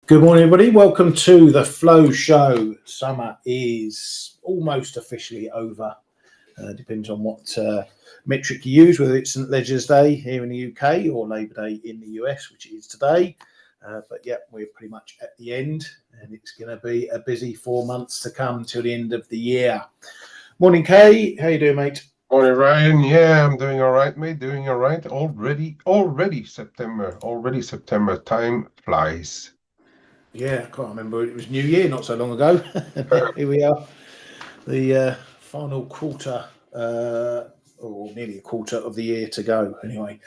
Good morning, everybody. Welcome to the Flow Show. Summer is almost officially over. Depends on what metric you use, whether it's St. Leger's Day here in the UK or Labour Day in the US, which it is today. But yeah, we're pretty much at the end, and it's going to be a busy 4 months to come till the end of the year. Morning, Kay. How you doing, mate? Morning, Ryan. Yeah, I'm doing all right, mate. Doing all right. Already September. Time flies. Yeah, I can't remember. It was New Year not so long ago. Here we are, the final quarter, or nearly a quarter of the year to go. Anyway,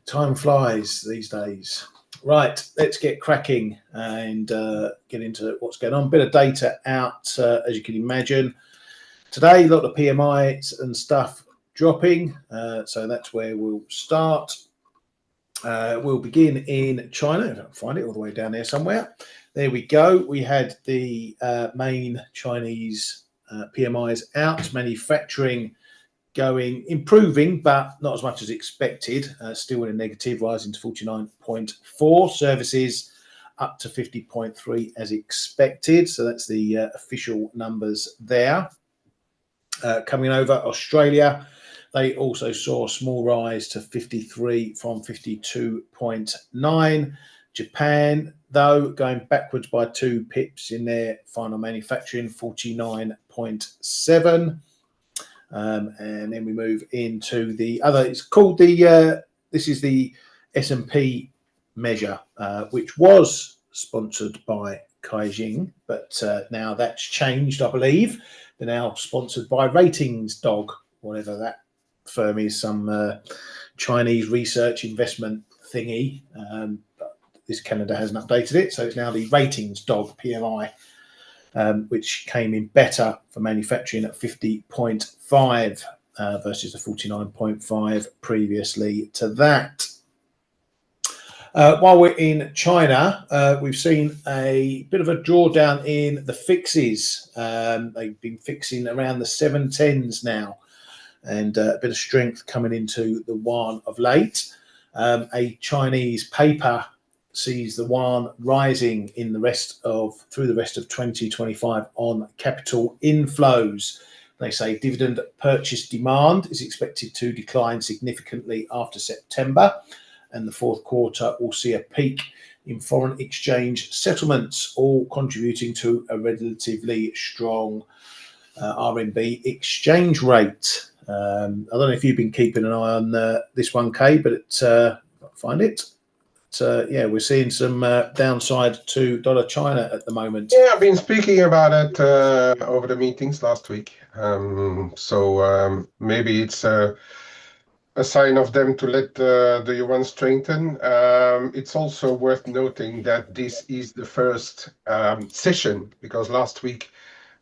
time flies these days. Right, let's get cracking and get into what's going on. Bit of data out, as you can imagine. Today, a lot of PMIs and stuff dropping, so that's where we'll start. We'll begin in China. If I can find it all the way down there somewhere. There we go. We had the main Chinese PMIs out. Manufacturing improving, but not as much as expected. Still in a negative, rising to 49.4. Services up to 50.3 as expected. So that's the official numbers there. Coming over, Australia, they also saw a small rise to 53 from 52.9. Japan, though, going backwards by 2 pips in their final manufacturing, 49.7. And then we move into the other. It's called the. This is the S&P measure, which was sponsored by Kaijing, but now that's changed, I believe. They're now sponsored by Ratings Dog, whatever that firm is, some Chinese research investment thingy. But this Canada hasn't updated it, so it's now the Ratings Dog PMI, which came in better for manufacturing at 50.5 versus the 49.5 previously to that. While we're in China, we've seen a bit of a drawdown in the fixes. They've been fixing around the 710s now, and a bit of strength coming into the yuan of late. A Chinese paper sees the yuan rising in through the rest of 2025 on capital inflows. They say dividend purchase demand is expected to decline significantly after September, and the fourth quarter will see a peak in foreign exchange settlements, all contributing to a relatively strong RMB exchange rate. I don't know if you've been keeping an eye on this one, Kay, but I find it. Yeah, we're seeing some downside to dollar China at the moment. Yeah, I've been speaking about it over the meetings last week. So maybe it's a sign of them to let the yuan strengthen. It's also worth noting that this is the first session, because last week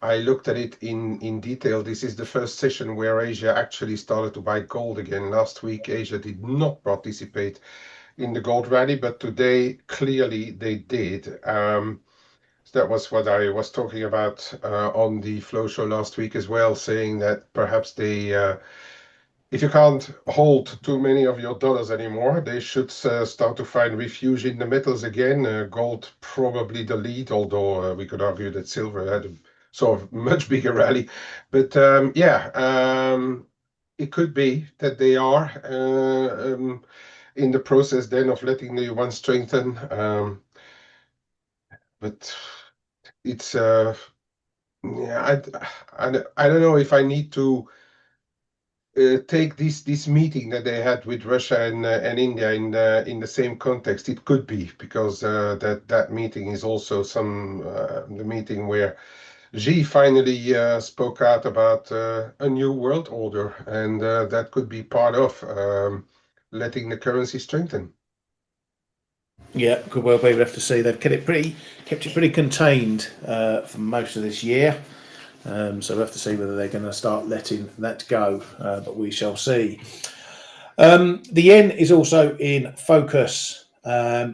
I looked at it in detail. This is the first session where Asia actually started to buy gold again. Last week, Asia did not participate in the gold rally, but today clearly they did. So that was what I was talking about on the Flow Show last week as well, saying that perhaps they, if you can't hold too many of your dollars anymore, they should start to find refuge in the metals again. Gold probably the lead, although we could argue that silver had a sort of much bigger rally. But it could be that they are in the process then of letting the yuan strengthen. But it's yeah, I don't know if I need to take this meeting that they had with Russia and India in the same context. It could be because that meeting is also the meeting where Xi finally spoke out about a new world order, and that could be part of letting the currency strengthen. Yeah, could well be. We'll have to see. They've kept it pretty contained for most of this year. So we'll have to see whether they're going to start letting that go, but we shall see. The yen is also in focus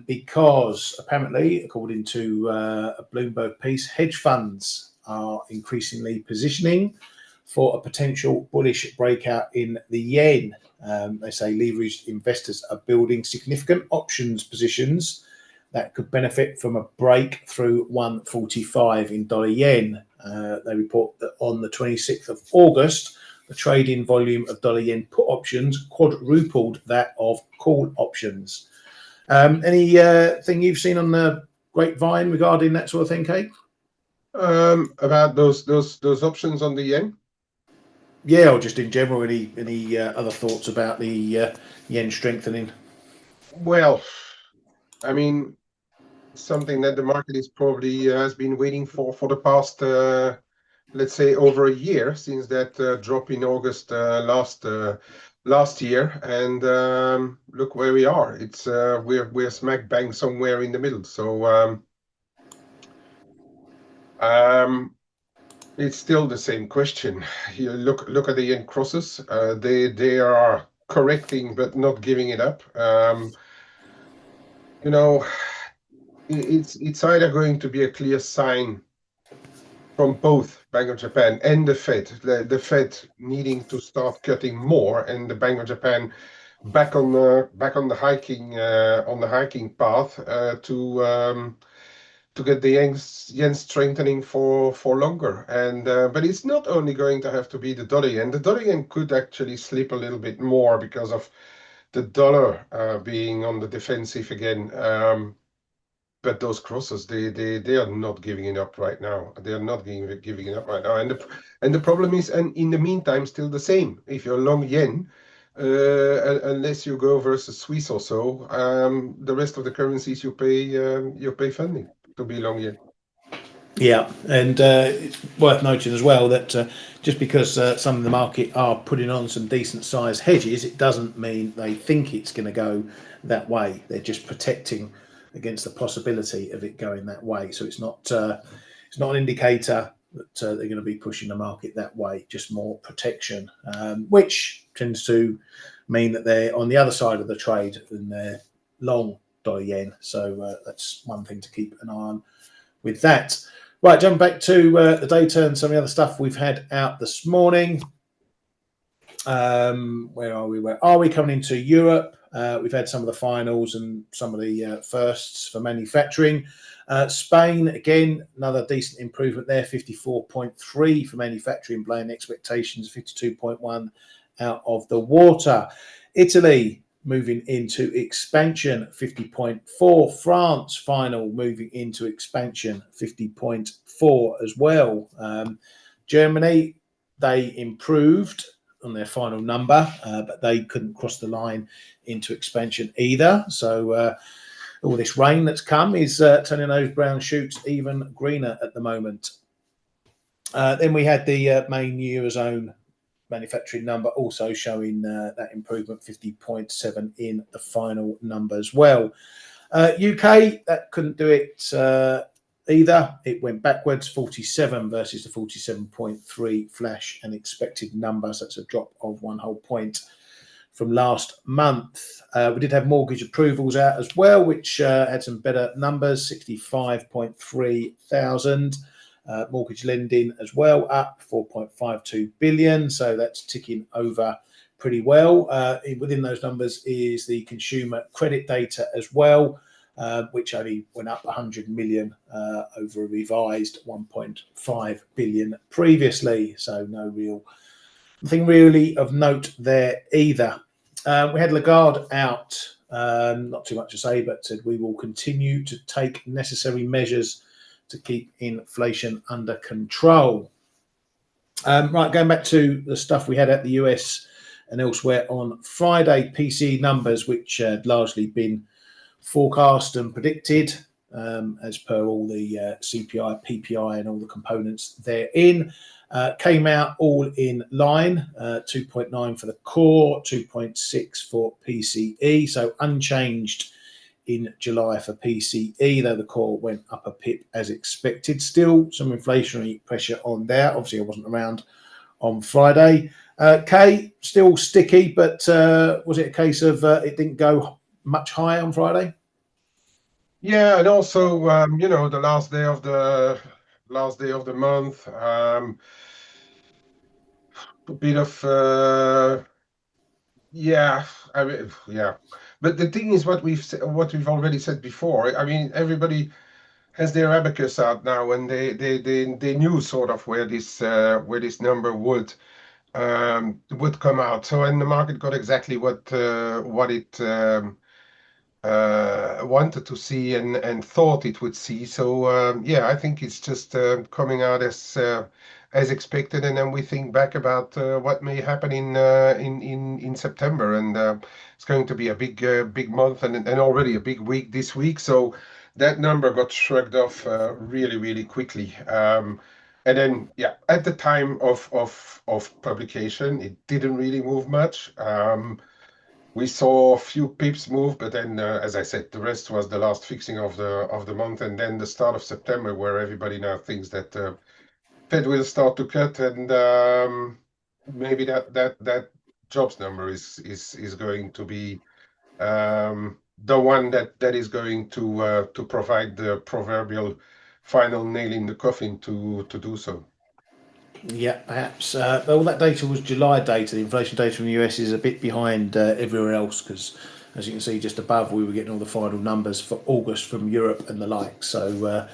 because apparently, according to a Bloomberg piece, hedge funds are increasingly positioning for a potential bullish breakout in the yen. They say leveraged investors are building significant options positions that could benefit from a break through 145 in dollar yen. They report that on the 26th of August, the trading volume of dollar yen put options quadrupled that of call options. Anything you've seen on the grapevine regarding that sort of thing, Kate? About those options on the yen? Yeah, or just in general, any other thoughts about the yen strengthening? Well, I mean, something that the market is probably has been waiting for the past, let's say, over a year since that drop in August last year, and look where we are. It's we're smack bang somewhere in the middle. So it's still the same question. You look at the yen crosses. They are correcting but not giving it up. You know, it's either going to be a clear sign from both Bank of Japan and the Fed, the Fed needing to start cutting more, and the Bank of Japan back on the hiking path to get the yen strengthening for longer. And but it's not only going to have to be the dollar yen. The dollar yen could actually slip a little bit more because of the dollar being on the defensive again. But those crosses, they are not giving it up right now. They are not giving it up right now. And the problem is, and in the meantime, still the same. If you're long yen, unless you go versus Swiss or so, the rest of the currencies you pay funding to be long yen. Yeah, and it's worth noting as well that just because some of the market are putting on some decent sized hedges, it doesn't mean they think it's going to go that way. They're just protecting against the possibility of it going that way. So it's not an indicator that they're going to be pushing the market that way. Just more protection, which tends to mean that they're on the other side of the trade and they're long dollar yen. So that's one thing to keep an eye on with that. Right, jump back to the data and some of the other stuff we've had out this morning. Where are we? Where are we? Coming into Europe, we've had some of the finals and some of the firsts for manufacturing. Spain, again, another decent improvement there, 54.3 for manufacturing, blowing expectations, 52.1 out of the water. Italy, moving into expansion, 50.4. France, final, moving into expansion, 50.4 as well. Germany, they improved on their final number, but they couldn't cross the line into expansion either. So all this rain that's come is turning those brown shoots even greener at the moment. Then we had the main Eurozone manufacturing number also showing that improvement, 50.7 in the final number as well. UK, that couldn't do it either. It went backwards, 47 versus the 47.3 flash and expected number. So that's a drop of 1 whole point from last month. We did have mortgage approvals out as well, which had some better numbers, 65.3 thousand. Mortgage lending as well, up 4.52 billion. So that's ticking over pretty well. Within those numbers is the consumer credit data as well, which only went up 100 million over a revised 1.5 billion previously. So nothing really of note there either. We had Lagarde out, not too much to say, but said we will continue to take necessary measures to keep inflation under control. Right, going back to the stuff we had at the US and elsewhere on Friday, PCE numbers, which had largely been forecast and predicted as per all the CPI, PPI and all the components therein, came out all in line, 2.9 for the core, 2.6 for PCE, so unchanged in July for PCE, though the core went up a pip as expected. Still some inflationary pressure on there. Obviously, I wasn't around on Friday. K, still sticky, but was it a case of it didn't go much higher on Friday? Yeah, and also the last day of the month, a bit of yeah, I mean, yeah, But the thing is, what we've already said before. I mean, everybody has their abacus out now, and they knew sort of where this number would come out. So, and the market got exactly what it wanted to see and thought it would see. So yeah, I think it's just coming out as expected, and then we think back about what may happen in September, and it's going to be a big month and already a big week this week. So that number got shrugged off really quickly. And then, yeah, at the time of publication, it didn't really move much. We saw a few pips move, but then, as I said, the rest was the last fixing of the month, and then the start of September, where everybody now thinks that Fed will start to cut, and maybe that jobs number is going to be the one that is going to provide the proverbial final nail in the coffin to do so. Yeah, perhaps. All that data was July data. The inflation data from the US is a bit behind everywhere else because, as you can see just above, we were getting all the final numbers for August from Europe and the like. So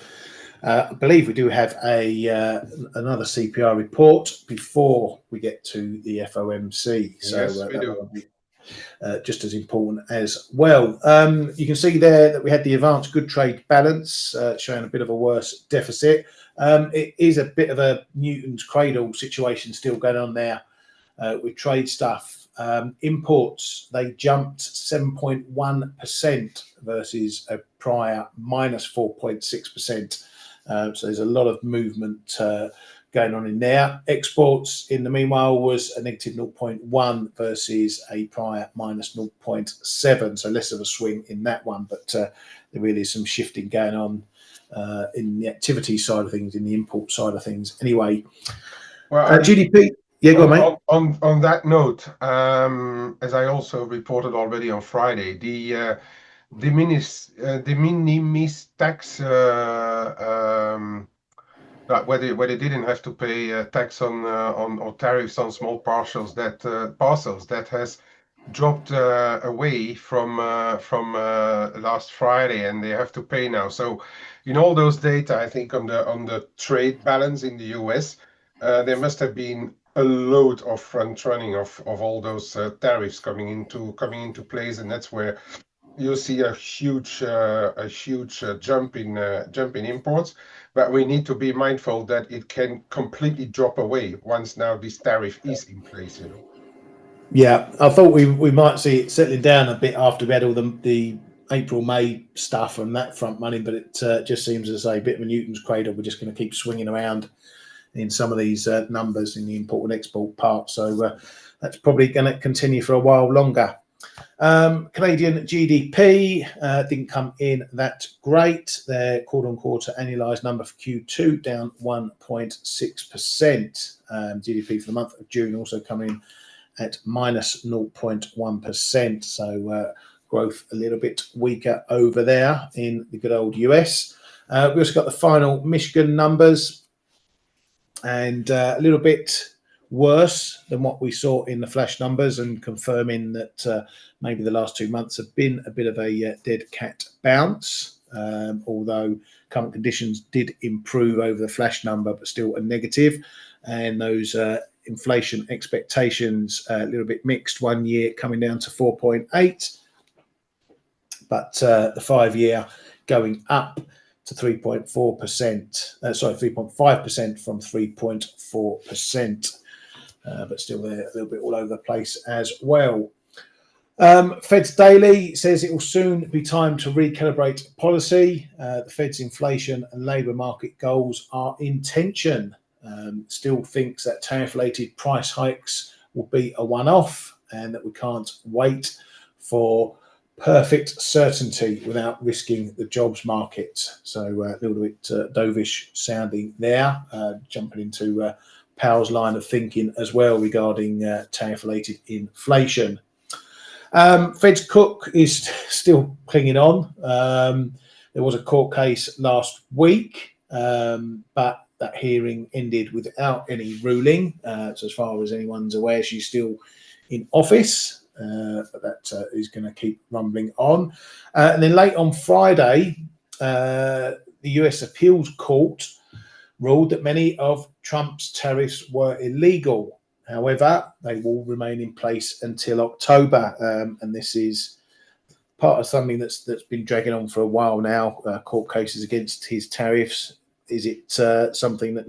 I believe we do have another CPI report before we get to the FOMC. So Yes, we do. will be just as important as well. You can see there that we had the advanced good trade balance showing a bit of a worse deficit. It is a bit of a Newton's cradle situation still going on there with trade stuff. Imports, they jumped 7.1% versus a prior minus 4.6%. So there's a lot of movement going on in there. Exports, in the meanwhile, was a negative 0.1 versus a prior minus 0.7. So less of a swing in that one, but there really is some shifting going on in the activity side of things, in the import side of things. Anyway, well, GDP. Yeah, go on, mate. On that note, as I also reported already on Friday, the minimis tax where they didn't have to pay tax on or tariffs on small parcels that has dropped away from last Friday, and they have to pay now. So in all those data, I think on the trade balance in the US, there must have been a load of front running of all those tariffs coming into place, and that's where you see a huge jump in imports. But we need to be mindful that it can completely drop away once now this tariff is in place. Yeah, I thought we might see it settling down a bit after we had all the April, May stuff on that front money, but it just seems as a bit of a Newton's cradle. We're just going to keep swinging around in some of these numbers in the import and export part. So that's probably going to continue for a while longer. Canadian GDP didn't come in that great. Their quarter-on-quarter annualized number for Q2 down 1.6%. GDP for the month of June also coming in at minus 0.1%. So growth a little bit weaker over there in the good old US. We also got the final Michigan numbers, and a little bit worse than what we saw in the flash numbers, and confirming that maybe the last 2 months have been a bit of a dead cat bounce, although current conditions did improve over the flash number, but still a negative. And those inflation expectations a little bit mixed. 1 year coming down to 4.8, but the 5 year going up to 3.4%. Sorry, 3.5% from 3.4%, but still there a little bit all over the place as well. Fed's daily says it will soon be time to recalibrate policy. The Fed's inflation and labour market goals are in tension. Still thinks that tariff-related price hikes will be a one-off, and that we can't wait for perfect certainty without risking the jobs market. So a little bit dovish sounding there, jumping into Powell's line of thinking as well regarding tariff-related inflation. Fed's Cook is still clinging on. There was a court case last week, but that hearing ended without any ruling. So as far as anyone's aware, she's still in office. but that is going to keep rumbling on. And then late on Friday, the US Appeals Court ruled that many of Trump's tariffs were illegal. However, they will remain in place until October, and this is part of something that's been dragging on for a while now. Court cases against his tariffs. Is it something that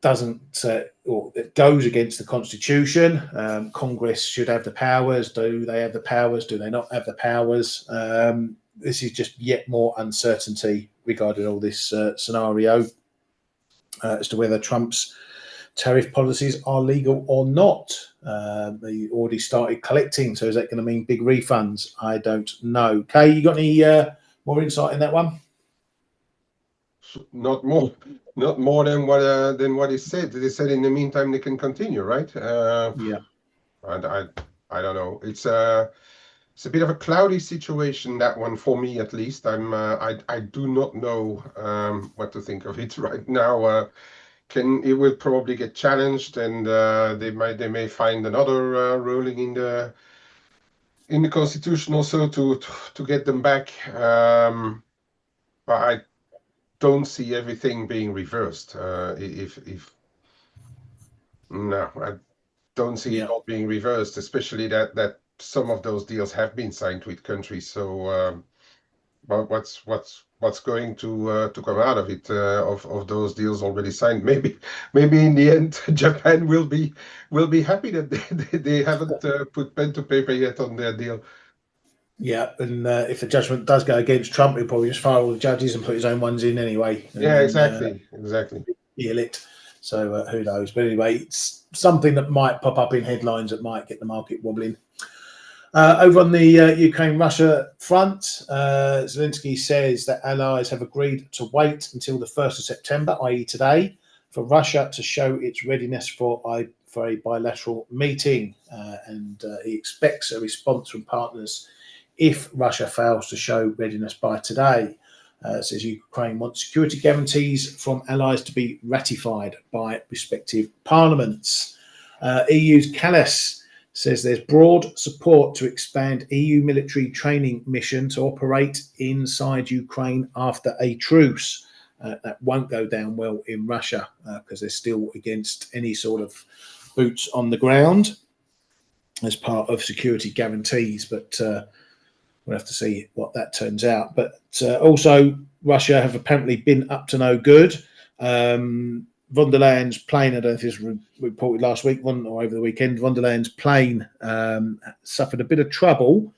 doesn't or it goes against the Constitution? Congress should have the powers. Do they have the powers? Do they not have the powers? This is just yet more uncertainty regarding all this scenario as to whether Trump's tariff policies are legal or not. They already started collecting, so is that going to mean big refunds? I don't know. Kay, you got any more insight in that one? Not more than what is said. They said in the meantime they can continue, right? Yeah. I don't know. It's a bit of a cloudy situation, that one, for me at least. I do not know what to think of it right now. It will probably get challenged, and they may find another ruling in the Constitution also to get them back. But I don't see everything being reversed. No, I don't see it all being reversed, especially that some of those deals have been signed with countries. So, but what's going to come out of it, of those deals already signed? Maybe in the end, Japan will be happy that they haven't put pen to paper yet on their deal. Yeah, and if the judgment does go against Trump, he'll probably just fire all the judges and put his own ones in anyway. Yeah, exactly. Heal it. So who knows? But anyway, it's something that might pop up in headlines that might get the market wobbling. Over on the Ukraine-Russia front, Zelensky says that allies have agreed to wait until the 1st of September, i.e. today, for Russia to show its readiness for a bilateral meeting. And he expects a response from partners if Russia fails to show readiness by today. Says Ukraine wants security guarantees from allies to be ratified by respective parliaments. EU's Callas says there's broad support to expand EU military training mission to operate inside Ukraine after a truce. That won't go down well in Russia because they're still against any sort of boots on the ground as part of security guarantees. But we'll have to see what that turns out. But also, Russia have apparently been up to no good. Von der Leyen's plane, I don't know if this was reported last week or over the weekend, von der Leyen's plane suffered a bit of trouble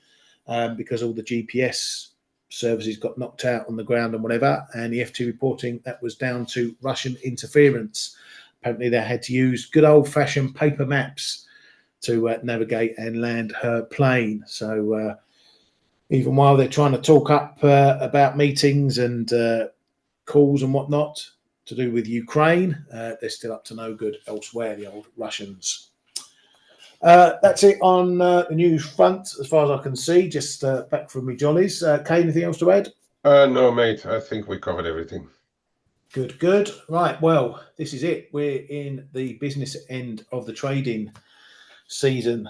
because all the GPS services got knocked out on the ground and whatever. And the FT reporting that was down to Russian interference. Apparently, they had to use good old-fashioned paper maps to navigate and land her plane. So even while they're trying to talk up about meetings and calls and whatnot to do with Ukraine, they're still up to no good elsewhere, the old Russians. That's it on the news front, as far as I can see. Just back from me jollies. Kay, anything else to add? No, mate. I think we covered everything. Good. Right, well, this is it. We're in the business end of the trading season.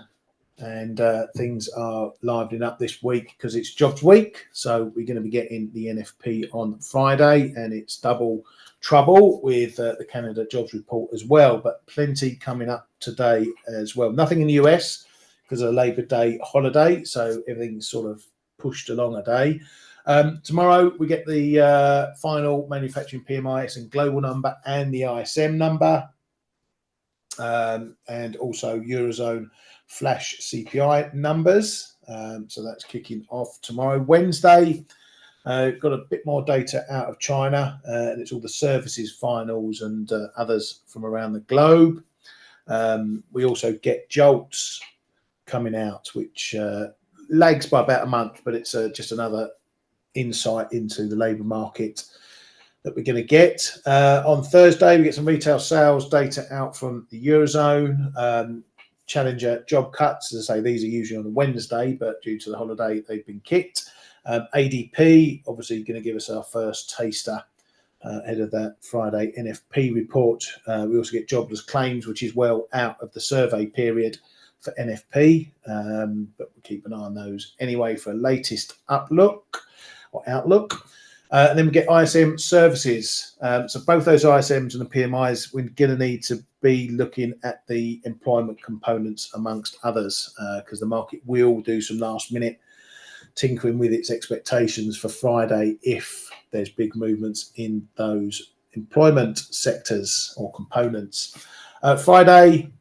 And things are livening up this week because it's jobs week. So we're going to be getting the NFP on Friday, and it's double trouble with the Canada jobs report as well. But plenty coming up today as well. Nothing in the US because of the Labor Day holiday. So everything's sort of pushed along a day. Tomorrow we get the final manufacturing PMIs and global number and the ISM number. And also Eurozone flash CPI numbers. So that's kicking off tomorrow. Wednesday, got a bit more data out of China, and it's all the services finals and others from around the globe. We also get JOLTS coming out, which lags by about a month, but it's just another insight into the labour market that we're going to get. On Thursday, we get some retail sales data out from the Eurozone. Challenger job cuts, as I say, these are usually on a Wednesday, but due to the holiday, they've been kicked. ADP, obviously going to give us our first taster ahead of that Friday NFP report. We also get jobless claims, which is well out of the survey period for NFP, but we'll keep an eye on those anyway for latest outlook. And then we get ISM services. So both those ISMs and the PMIs, we're going to need to be looking at the employment components amongst others, because the market will do some last minute tinkering with its expectations for Friday if there's big movements in those employment sectors or components. Friday,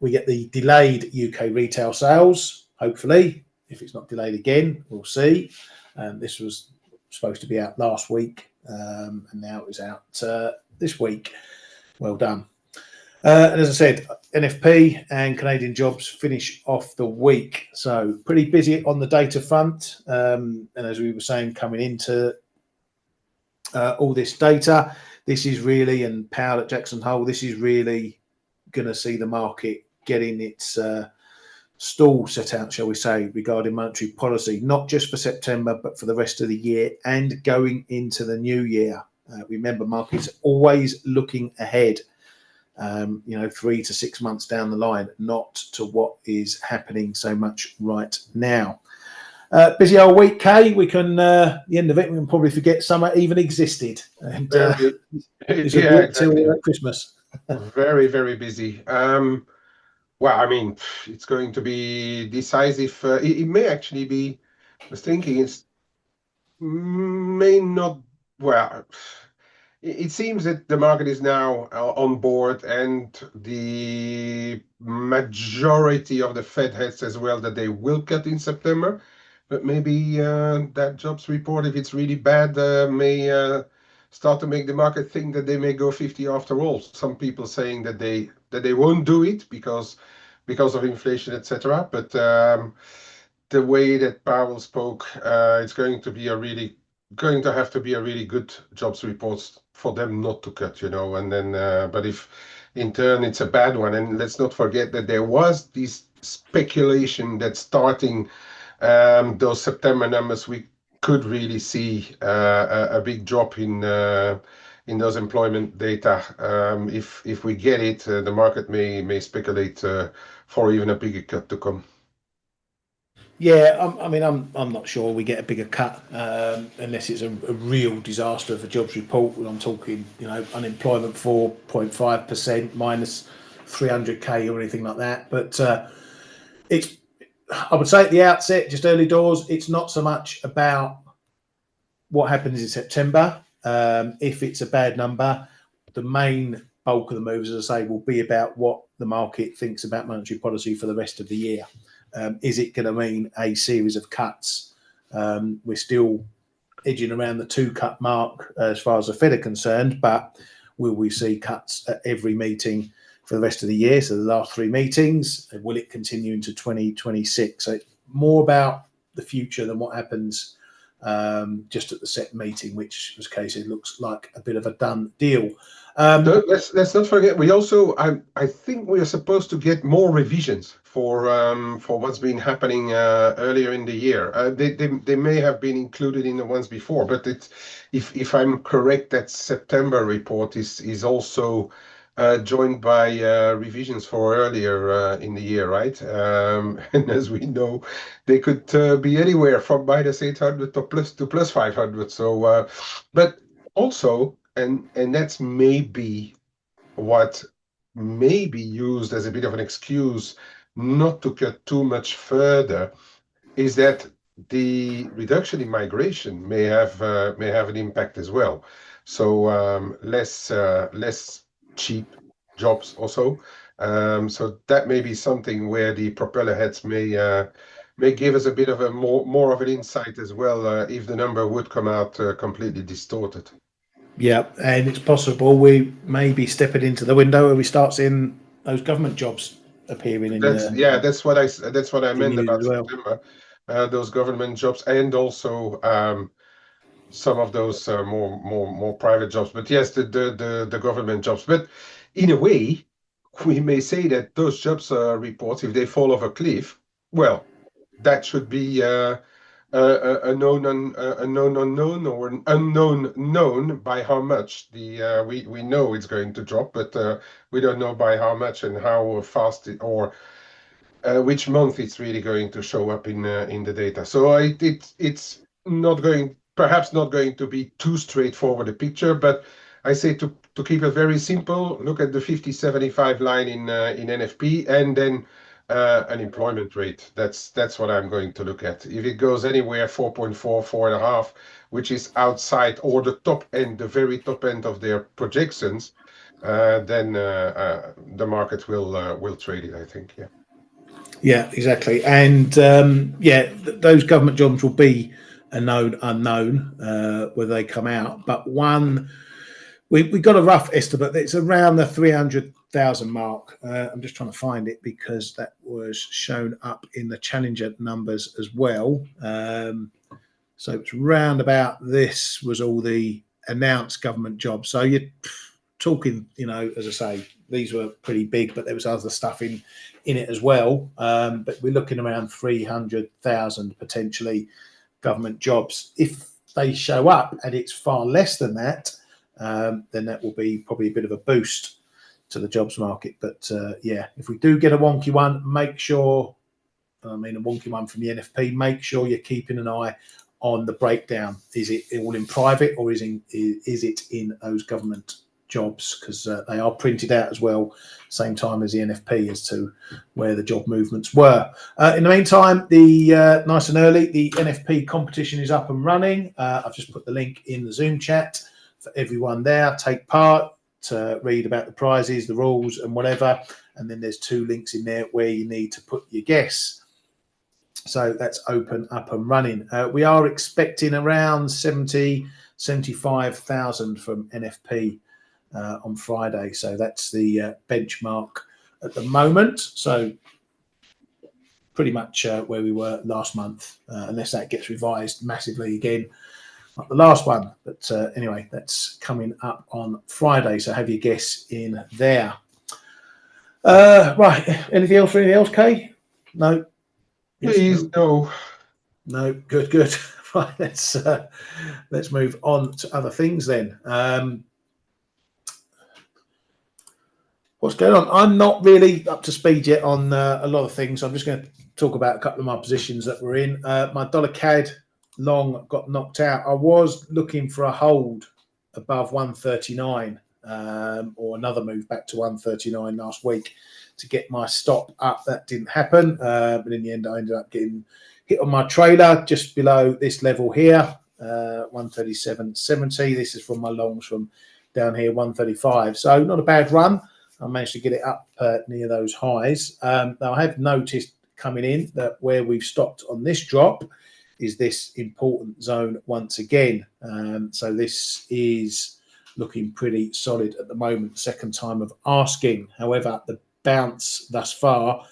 we get the delayed UK retail sales, hopefully. If it's not delayed again, we'll see. This was supposed to be out last week, and now it was out this week. Well done. And as I said, NFP and Canadian jobs finish off the week. So pretty busy on the data front. And as we were saying, coming into all this data, this is really, and Powell at Jackson Hole, this is really going to see the market getting its stall set out, shall we say, regarding monetary policy, not just for September, but for the rest of the year and going into the new year. Remember, markets always looking ahead, 3 to 6 months down the line, not to what is happening so much right now. Busy old week, Kay. We can, the end of it, we can probably forget summer even existed. And it's a week till Christmas. Very, very busy. Well, I mean, it's going to be decisive. It may actually be, I was thinking, may not, well, it seems that the market is now on board, and the majority of the Fed heads as well that they will cut in September. But maybe that jobs report, if it's really bad, may start to make the market think that they may go 50 after all. Some people saying that they won't do it because of inflation, etc. But the way that Powell spoke, it's going to have to be a really good jobs report for them not to cut, and then but if in turn it's a bad one, and let's not forget that there was this speculation that starting those September numbers, we could really see a big drop in those employment data. If we get it, the market may speculate for even a bigger cut to come. Yeah, I mean, I'm not sure we get a bigger cut unless it's a real disaster of a jobs report. I'm talking, unemployment 4.5% minus 300k or anything like that. But I would say at the outset, just early doors, it's not so much about what happens in September. If it's a bad number, the main bulk of the moves, as I say, will be about what the market thinks about monetary policy for the rest of the year. Is it going to mean a series of cuts? We're still edging around the 2-cut mark as far as the Fed are concerned, but will we see cuts at every meeting for the rest of the year? So the last 3 meetings, will it continue into 2026? So it's more about the future than what happens just at the set meeting, which, as Kay said, looks like a bit of a done deal. Let's not forget, we also, I think we are supposed to get more revisions for what's been happening earlier in the year. They may have been included in the ones before, but if I'm correct, that September report is also joined by revisions for earlier in the year, right? And as we know, they could be anywhere from minus 800 to plus 500. So, but also, and that's maybe what may be used as a bit of an excuse not to cut too much further, is that the reduction in migration may have an impact as well. So less cheap jobs also. So that may be something where the propeller heads may give us a bit of a more of an insight as well, if the number would come out completely distorted. Yeah, and it's possible we may be stepping into the window where we start seeing those government jobs appearing. That's what I meant about September. Those government jobs, and also some of those more private jobs. But yes, the government jobs. But in a way, we may say that those jobs reports, if they fall off a cliff, well, that should be a known unknown, or an unknown known. By how much? We know it's going to drop, but we don't know by how much and how fast or which month it's really going to show up in the data. So it's not going, perhaps not going to be too straightforward a picture, but I say to keep it very simple, look at the 50-75 line in NFP, and then unemployment rate. That's what I'm going to look at. If it goes anywhere 4.4, 4.5, which is outside or the top end, the very top end of their projections, then the market will trade it, I think. Yeah. Yeah, exactly. And those government jobs will be a known unknown whether they come out. But one, we got a rough estimate that it's around the 300,000 mark. I'm just trying to find it because that was shown up in the Challenger numbers as well. So it's round about this was all the announced government jobs. So you're talking, as I say, these were pretty big, but there was other stuff in it as well. But we're looking around 300,000 potentially government jobs. If they show up and it's far less than that, then that will be probably a bit of a boost to the jobs market. But if we do get a wonky one, make sure, a wonky one from the NFP, make sure you're keeping an eye on the breakdown. Is it all in private or is it in those government jobs? Because they are printed out as well, same time as the NFP, as to where the job movements were. In the meantime, the nice and early, the NFP competition is up and running. I've just put the link in the Zoom chat for everyone there. Take part, to read about the prizes, the rules and whatever. And then there's 2 links in there where you need to put your guess. So that's open, up and running. We are expecting around 75,000 from NFP on Friday. So that's the benchmark at the moment. So pretty much where we were last month, unless that gets revised massively again, like the last one. But anyway, that's coming up on Friday. So have your guess in there. Right. Anything else, Kay? No. Please, no. No, good. Right, let's move on to other things then. What's going on? I'm not really up to speed yet on a lot of things. I'm just going to talk about a couple of my positions that we're in. My dollar CAD long got knocked out. I was looking for a hold above 139 or another move back to 139 last week to get my stop up. That didn't happen, but in the end I ended up getting hit on my trailer just below this level here, 137.70. This is from my longs from down here, 135. So not a bad run. I managed to get it up near those highs. Now I have noticed coming in that where we've stopped on this drop is this important zone once again. So this is looking pretty solid at the moment. Second time of asking. However, the bounce thus far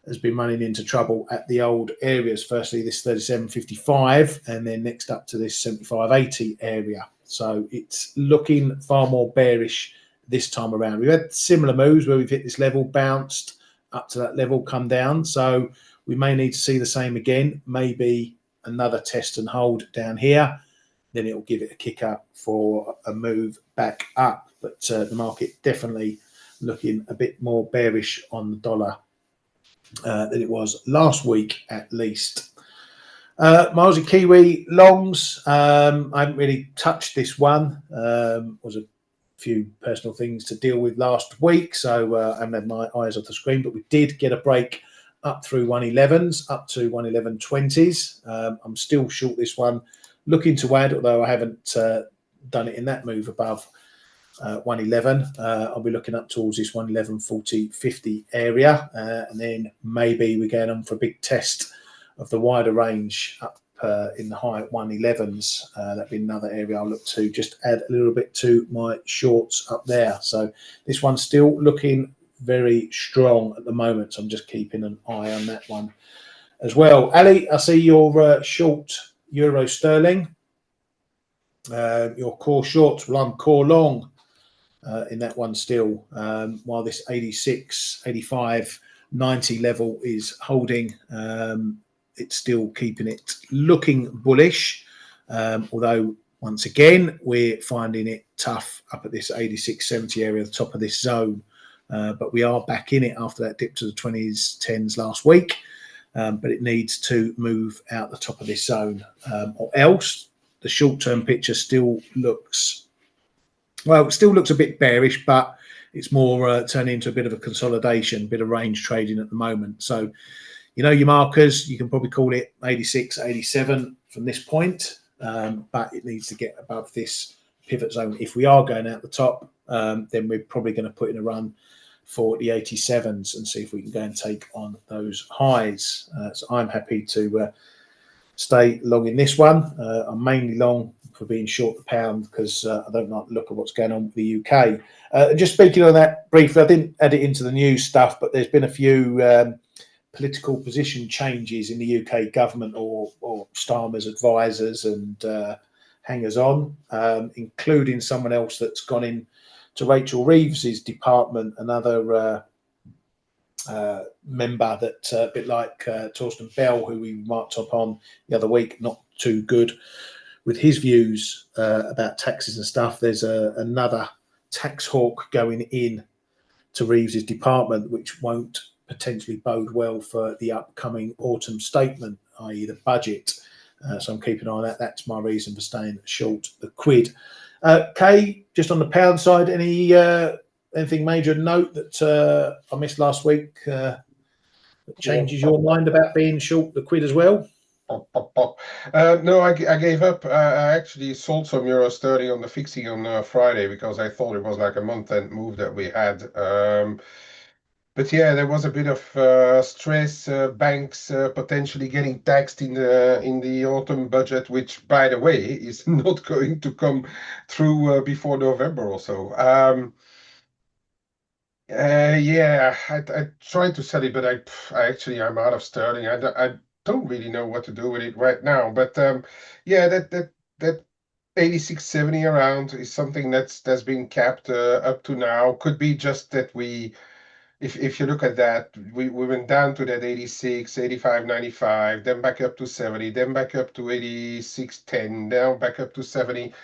has been running into trouble at the old areas. Firstly, this 37.55, and then next up to this 75.80 area. So it's looking far more bearish this time around. We've had similar moves where we've hit this level, bounced up to that level, come down. So we may need to see the same again, maybe another test and hold down here. Then it will give it a kicker for a move back up. But the market definitely looking a bit more bearish on the dollar than it was last week, at least. My Aussie Kiwi longs, I haven't really touched this one. Was a few personal things to deal with last week, so I haven't had my eyes off the screen, but we did get a break up through 111s, up to 111.20s. I'm still short this one, looking to add, although I haven't done it in that move above 111. I'll be looking up towards this 111.40-50 area, and then maybe we're going on for a big test of the wider range up in the high 111s. That'd be another area I'll look to just add a little bit to my shorts up there. So this one's still looking very strong at the moment, so I'm just keeping an eye on that one as well. Ali, I see your short euro sterling, your core shorts. Well, I'm core long in that one still, while this 86, 85, 90 level is holding. It's still keeping it looking bullish, although once again we're finding it tough up at this 86.70 area, the top of this zone. but we are back in it after that dip to the 20s, 10s last week. But it needs to move out the top of this zone, or else the short-term picture still looks, well, it still looks a bit bearish, but it's more turning into a bit of a consolidation, bit of range trading at the moment. So, you know, your markers, you can probably call it 86, 87 from this point, but it needs to get above this pivot zone. If we are going out the top, then we're probably going to put in a run for the 87s and see if we can go and take on those highs. So I'm happy to stay long in this one. I'm mainly long for being short the pound because I don't like the look at what's going on with the UK. Just speaking on that briefly, I didn't add it into the news stuff, but there's been a few political position changes in the UK government or Starmer's advisors and hangers-on, including someone else that's gone in to Rachel Reeves's department, another member that a bit like Torsten Bell, who we marked up on the other week, not too good with his views about taxes and stuff. There's another tax hawk going in to Reeves's department, which won't potentially bode well for the upcoming autumn statement, i.e. the budget. So I'm keeping an eye on that. That's my reason for staying short the quid. Kay, just on the pound side, anything major note that I missed last week that changes your mind about being short the quid as well? No, I gave up. I actually sold some euro sterling on the fixing on Friday because I thought it was like a month-end move that we had. But yeah, there was a bit of stress. Banks potentially getting taxed in the autumn budget, which, by the way, is not going to come through before November or so. Yeah, I tried to sell it, but I'm out of sterling. I don't really know what to do with it right now. But yeah, that 86.70 around is something that's been capped up to now. Could be just that if you look at that, we went down to that 86, 85.95, then back up to 70, then back up to 86.10, now back up to 70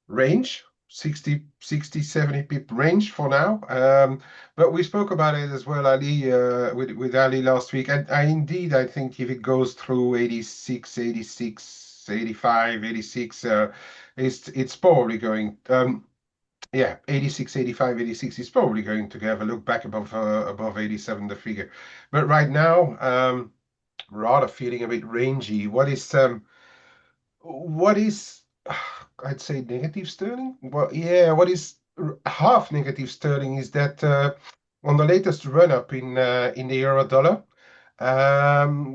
range. 60, 70 pip range for now. But we spoke about it as well, Ali, with Ali last week. And I think if it goes through 86, 86, 85, 86, it's probably going, yeah, 86, 85, 86 is probably going to have a look back above 87, the figure. But right now, rather feeling a bit rangy. What is I'd say negative sterling. Well, yeah, what is half negative sterling is that on the latest run up in the euro dollar,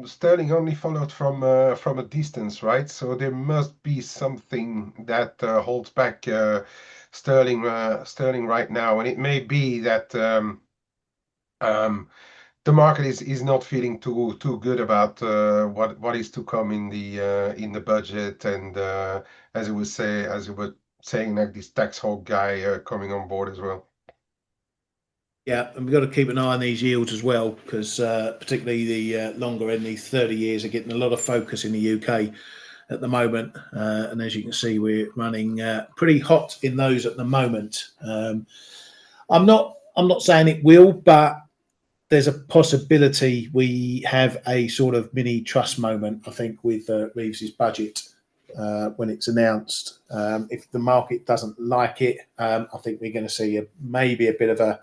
sterling only followed from a distance, right? So there must be something that holds back sterling right now, and it may be that the market is not feeling too good about what is to come in the budget, and as you were saying, like this tax hawk guy coming on board as well. Yeah, and we've got to keep an eye on these yields as well, because particularly the longer end, these 30 years, are getting a lot of focus in the UK at the moment. And as you can see, we're running pretty hot in those at the moment. I'm not saying it will, but there's a possibility we have a sort of mini trust moment, I think, with Reeves's budget when it's announced. If the market doesn't like it, I think we're going to see maybe a bit of a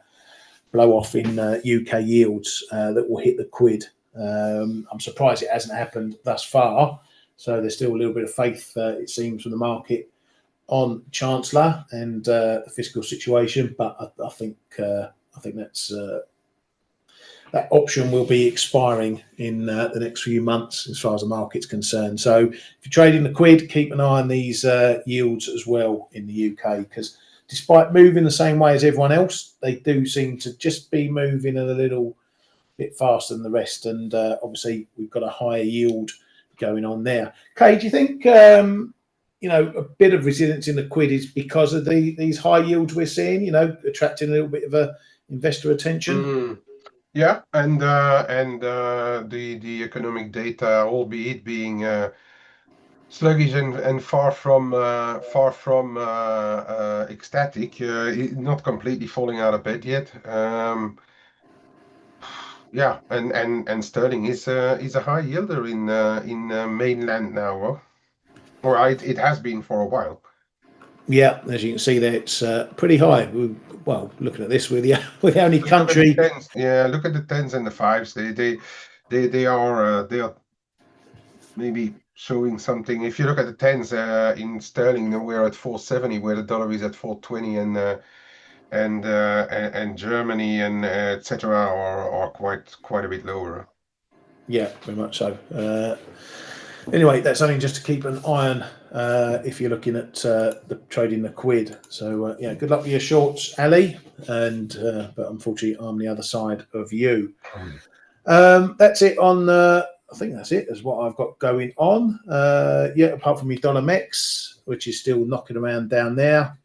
blow off in UK yields that will hit the quid. I'm surprised it hasn't happened thus far. So there's still a little bit of faith, it seems, from the market on Chancellor and the fiscal situation, but I think that's that option will be expiring in the next few months as far as the market's concerned. So if you're trading the quid, keep an eye on these yields as well in the UK, because despite moving the same way as everyone else, they do seem to just be moving a little bit faster than the rest. And obviously, we've got a higher yield going on there. Kay, do you think a bit of resilience in the quid is because of these high yields we're seeing? Attracting a little bit of investor attention. Yeah, and the economic data, albeit being sluggish and far from ecstatic. Not completely falling out of bed yet. Yeah, and sterling is a high yielder in mainland now, or it has been for a while. Yeah, as you can see there, it's pretty high. Well, looking at this, we're the only Look at the country. tens. Yeah, look at the tens and the fives. They are maybe showing something. If you look at the tens in sterling, we're at 470, where the dollar is at 420, and Germany and etc. are quite a bit lower. Yeah, very much so. Anyway, that's something just to keep an eye on if you're looking at the trading the quid. So yeah, good luck with your shorts, Ali. And but unfortunately, I'm the other side of you. That's it on. I think that's it. Is what I've got going on. Yeah, apart from my dollar mex, which is still knocking around down there.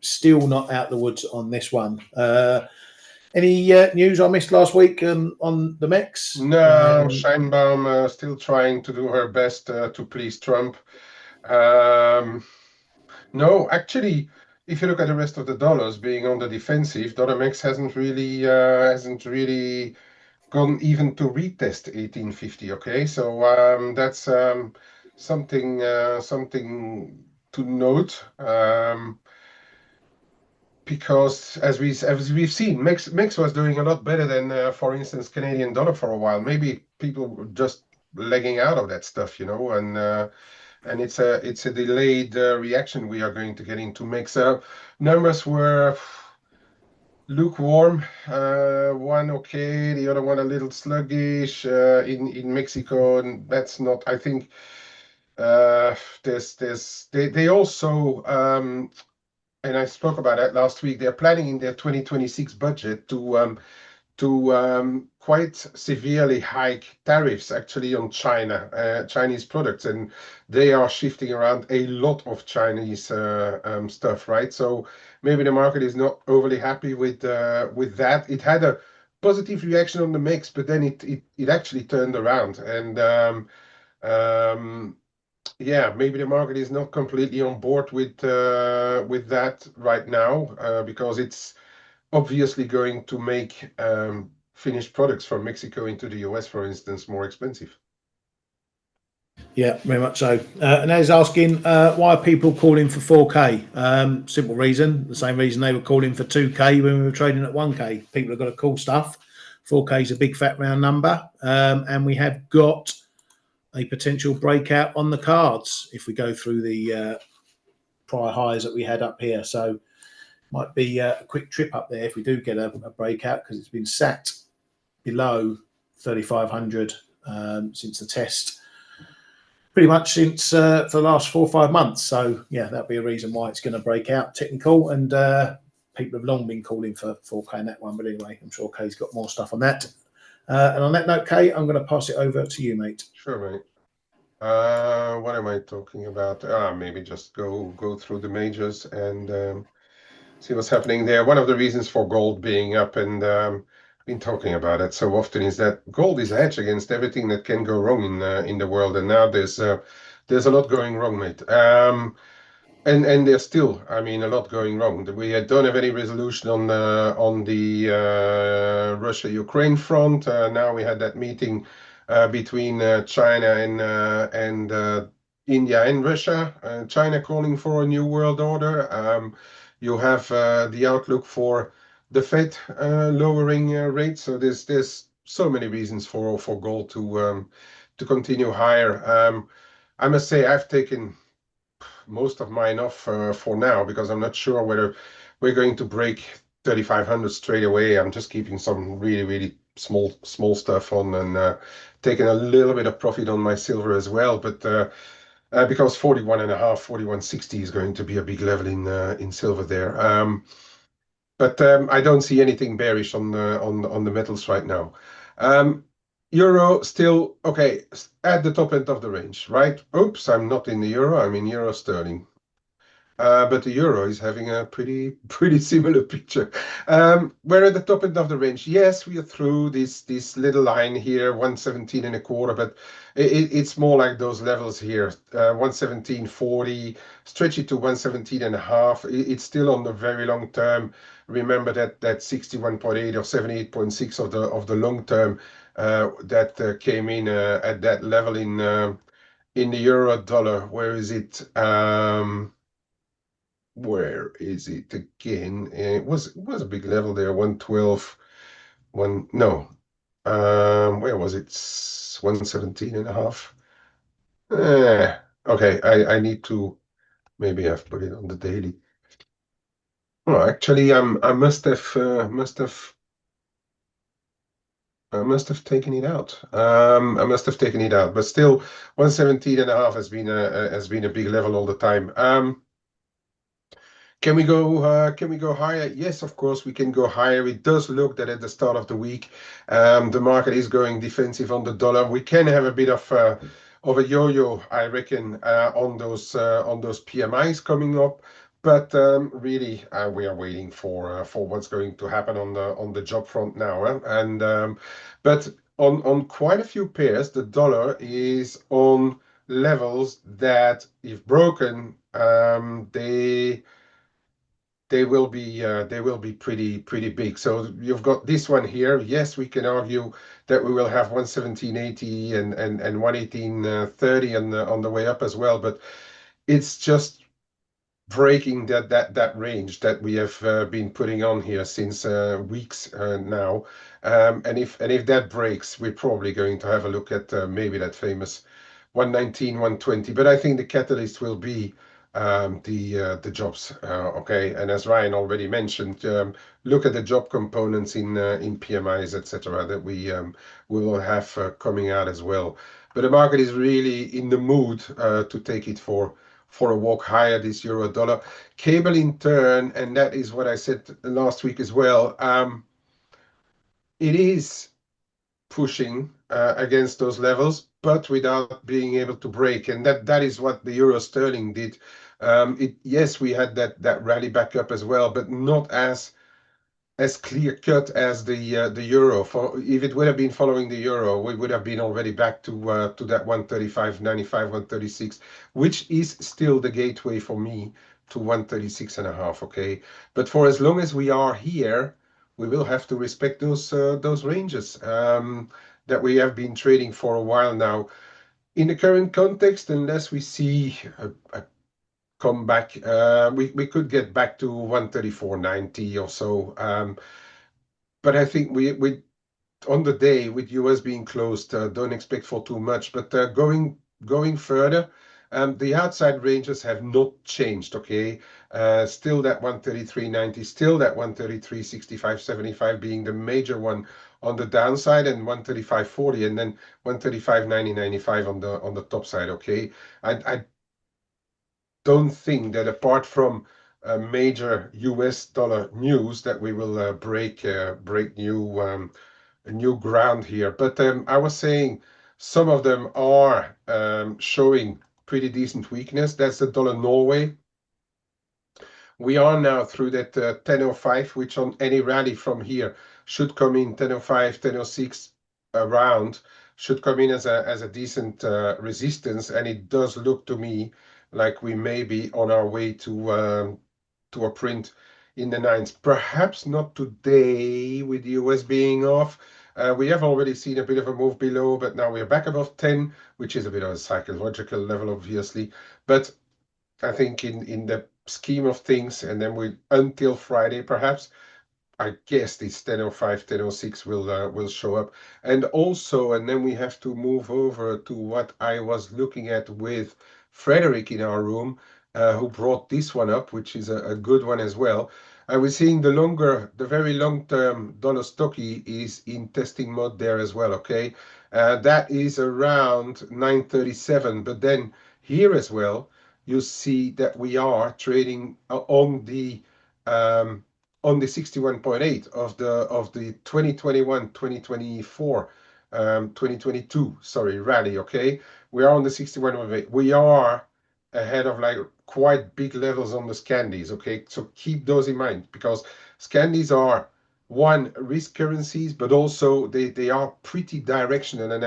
Still not out the woods on this one. Any news I missed last week on the MEX? No, Scheinbaum still trying to do her best to please Trump. No, actually, if you look at the rest of the dollars being on the defensive, dollar mix hasn't really gone even to retest 1850. Okay, so that's something to note. Because as we've seen, mix was doing a lot better than, for instance, Canadian dollar for a while. Maybe people were just legging out of that stuff, and it's a delayed reaction we are going to get into mix. Numbers were lukewarm. One okay, the other one a little sluggish in Mexico, and that's not. I think they also. And I spoke about that last week. They're planning in their 2026 budget to quite severely hike tariffs actually on Chinese products, and they are shifting around a lot of Chinese stuff, right? So maybe the market is not overly happy with that. It had a positive reaction on the mix, but then it actually turned around, and yeah, maybe the market is not completely on board with that right now, because it's obviously going to make finished products from Mexico into the US, for instance, more expensive. Yeah, very much so. And as asking, why are people calling for 4K? Simple reason, the same reason they were calling for 2K when we were trading at 1K. People have got to call stuff. 4K is a big fat round number, and we have got a potential breakout on the cards if we go through the prior highs that we had up here. So might be a quick trip up there if we do get a breakout, because it's been sat below 3,500 since the test, pretty much since for the last 4 or 5 months. So yeah, that'll be a reason why it's going to break out technical, and people have long been calling for 4K in that one. But anyway, I'm sure Kay's got more stuff on that. And on that note, Kay, I'm going to pass it over to you, mate. Sure, mate. What am I talking about? Maybe just go through the majors and see what's happening there. One of the reasons for gold being up, and been talking about it so often, is that gold is a hedge against everything that can go wrong in the world, and now there's a lot going wrong, mate. And there's still, I mean, a lot going wrong. We don't have any resolution on the Russia-Ukraine front. Now we had that meeting between China and India and Russia. China calling for a new world order. You have the outlook for the Fed lowering rates. So there's so many reasons for gold to continue higher. I must say I've taken most of mine off for now, because I'm not sure whether we're going to break 3,500 straight away. I'm just keeping some really small stuff on, and taking a little bit of profit on my silver as well. But because 41.5, 41.60 is going to be a big level in silver there. But I don't see anything bearish on the metals right now. Euro still okay at the top end of the range, right? Oops, I'm not in the euro. I'm in euro sterling. But the euro is having a pretty similar picture. We're at the top end of the range. Yes, we are through this little line here, 117 and a quarter, but it's more like those levels here, 117.40, stretch it to 117 and a half. It's still on the very long term. Remember that 61.8 or 78.6 of the long term that came in at that level in the euro dollar. Where is it? Where is it again? It was a big level there, 112, no. Where was it? 117 and a half. Okay, I need to, maybe I've put it on the daily. Oh, actually, I must have taken it out. I must have taken it out, but still, 117 and a half has been a big level all the time. Can we go higher? Yes, of course, we can go higher. It does look that at the start of the week, the market is going defensive on the dollar. We can have a bit of a yo-yo, I reckon, on those PMIs coming up. But really, we are waiting for what's going to happen on the job front now. But on quite a few pairs, the dollar is on levels that, if broken, they will be pretty big. So you've got this one here. Yes, we can argue that we will have 117.80 and 118.30 on the way up as well, but it's just breaking that range that we have been putting on here since weeks now. And if that breaks, we're probably going to have a look at maybe that famous 119, 120. But I think the catalyst will be the jobs. Okay, and as Ryan already mentioned, look at the job components in PMIs, etc., that we will have coming out as well. But the market is really in the mood to take it for a walk higher, this euro dollar. Cable in turn, and that is what I said last week as well. It is pushing against those levels, but without being able to break, and that is what the euro sterling did. Yes, we had that rally back up as well, but not as clear cut as the euro. For if it would have been following the euro, we would have been already back to that 135.95, 136, which is still the gateway for me to 136 and a half. Okay, but for as long as we are here, we will have to respect those ranges that we have been trading for a while now. In the current context, unless we see a come back, we could get back to 134.90 or so. But I think we on the day with US being closed, don't expect for too much. But going further, the outside ranges have not changed. Okay, still that 133.90, still that 133.65.75 being the major one on the downside, and 135.40, and then 135.90.95 on the top side. Okay, I don't think that, apart from major US dollar news, that we will break new ground here. But I was saying some of them are showing pretty decent weakness. That's the dollar Norway. We are now through that 10.05, which on any rally from here should come in 10.05, 10.06 around, should come in as a decent resistance. And it does look to me like we may be on our way to a print in the nines. Perhaps not today with the US being off. We have already seen a bit of a move below, but now we're back above 10, which is a bit of a psychological level, obviously. But I think in the scheme of things, and then we until Friday perhaps, I guess this 10.05, 10.06 will show up. And also, and then we have to move over to what I was looking at with Frederick in our room, who brought this one up, which is a good one as well. We're seeing the very long-term dollar stocky is in testing mode there as well. Okay, that is around 937, but then here as well, you see that we are trading on the 61.8 of the 2021, 2024, 2022, sorry, rally. Okay, we are on the 61.8. We are ahead of like quite big levels on the Scandies. Okay, so keep those in mind, because Scandies are one, risk currencies, but also they are pretty directional. And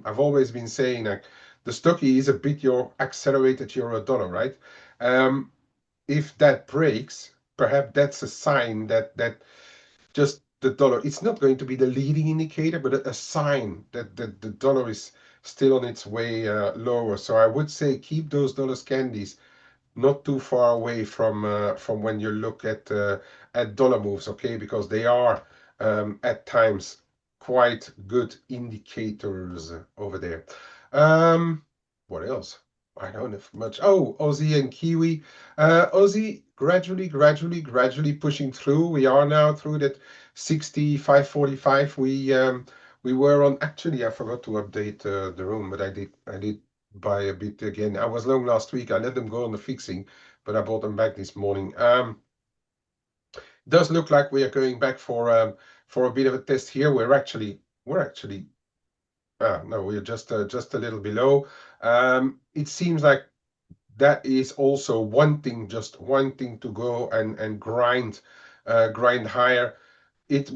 I've always been saying, like, the stocky is a bit your accelerated euro dollar, right? If that breaks, perhaps that's a sign that just the dollar, it's not going to be the leading indicator, but a sign that the dollar is still on its way lower. So I would say keep those dollar Scandies not too far away from when you look at dollar moves, okay? Because they are at times quite good indicators over there. What else? I don't have much. Oh, Aussie and Kiwi. Aussie gradually pushing through. We are now through that 65.45. We were on. Actually, I forgot to update the room, but I did buy a bit again. I was long last week. I let them go on the fixing, but I bought them back this morning. Does look like we are going back for a bit of a test here. We're actually no, we're just a little below. It seems like that is also wanting to go and grind higher. It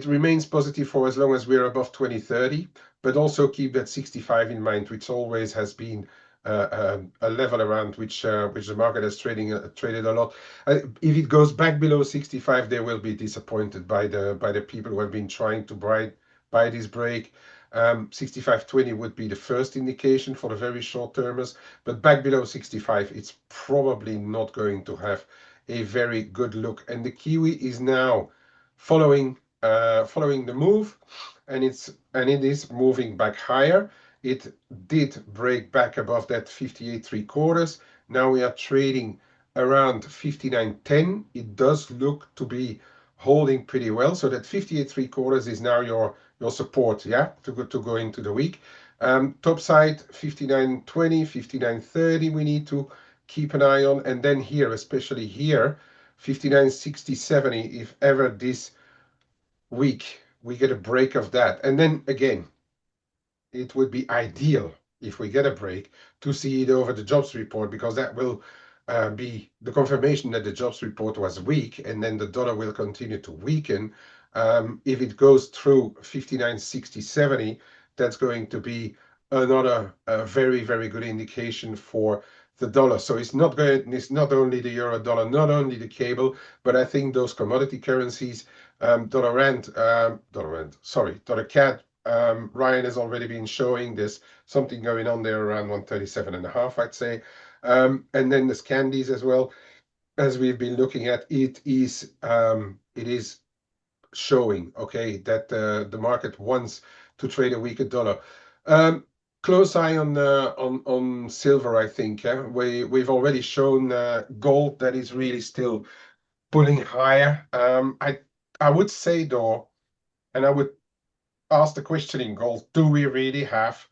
remains positive for as long as we're above 2030, but also keep that 65 in mind, which always has been a level around which the market has traded a lot. If it goes back below 65, they will be disappointed by the people who have been trying to buy this break. 65.20 would be the first indication for the very short termers, but back below 65, it's probably not going to have a very good look. And the Kiwi is now following the move, and it is moving back higher. It did break back above that 58.75. Now we are trading around 59.10. It does look to be holding pretty well. So that 58.75 is now your support, yeah, to go into the week. Top side 59.20, 59.30 we need to keep an eye on. And then here, especially here, 59.60, if ever this week we get a break of that. And then again, it would be ideal if we get a break to see it over the jobs report, because that will be the confirmation that the jobs report was weak, and then the dollar will continue to weaken. If it goes through 59.60, that's going to be another very, very good indication for the dollar. So it's not only the euro dollar, not only the cable, but I think those commodity currencies, dollar CAD. Ryan has already been showing there's something going on there around 137.5, I'd say. And then the Scandies as well, as we've been looking at, it is showing, okay, that the market wants to trade a weaker dollar. Close eye on silver, I think. We've already shown gold that is really still pulling higher. I would say though, and I would ask the question in gold, do we really have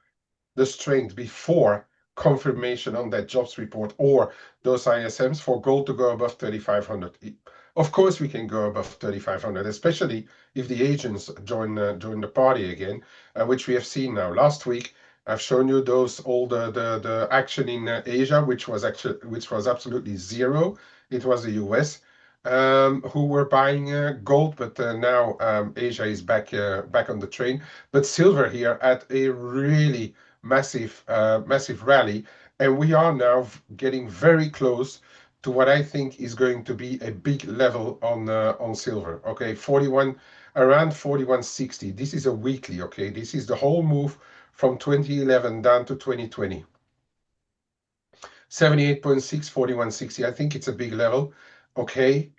the strength before confirmation on that jobs report or those ISMs for gold to go above 3,500? Of course, we can go above 3,500, especially if the agents join the party again, which we have seen now. Last week, I've shown you all the action in Asia, which was absolutely zero. It was the US who were buying gold, but now Asia is back on the train. But silver here at a really massive rally, and we are now getting very close to what I think is going to be a big level on silver. Okay, around 41.60. This is a weekly. Okay, this is the whole move from 2011 down to 2020. 78.6, 41.60. I think it's a big level. Okay.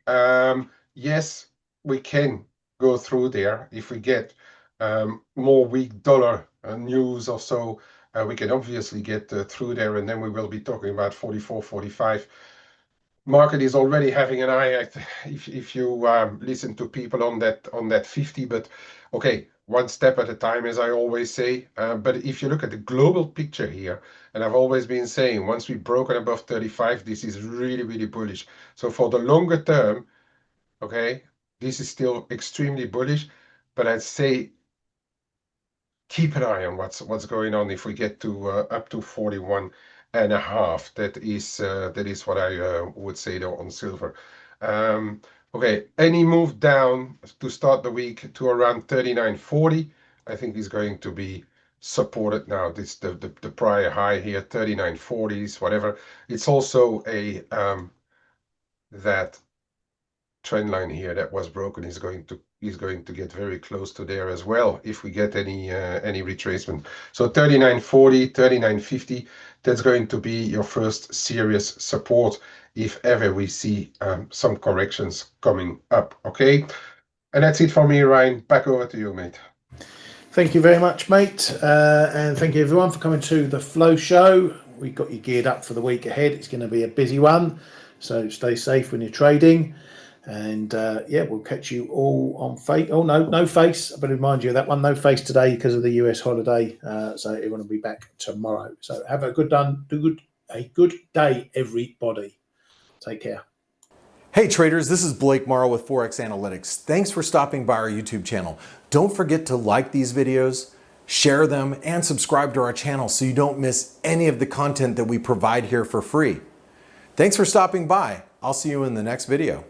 Yes, we can go through there if we get more weak dollar news or so. We can obviously get through there, and then we will be talking about 44, 45. Market is already having an eye, if you listen to people on that 50, but okay, one step at a time, as I always say. But if you look at the global picture here, and I've always been saying, once we've broken above 35, this is really, really bullish. So for the longer term, okay, this is still extremely bullish, but I'd say keep an eye on what's going on if we get to up to 41 That is what I would say though on silver. Okay, any move down to start the week to around 39.40, I think is going to be supported now. This the prior high here, 39.40s, whatever. It's also a that trend line here that was broken is going to get very close to there as well if we get any retracement. So 39.40, 39.50, that's going to be your first serious support if ever we see some corrections coming up. Okay, and that's it for me, Ryan. Back over to you, mate. Thank you very much, mate, and thank you everyone for coming to the Flow Show. We've got you geared up for the week ahead. It's going to be a busy one, so stay safe when you're trading. And yeah, we'll catch you all on face. Oh no face. I better remind you of that one. No face today because of the US holiday. So everyone will be back tomorrow. So have a good day, everybody. Take care. Hey traders, this is Blake Morrow with ForexAnalytix. Thanks for stopping by our YouTube channel. Don't forget to like these videos, share them, and subscribe to our channel so you don't miss any of the content that we provide here for free. Thanks for stopping by. I'll see you in the next video.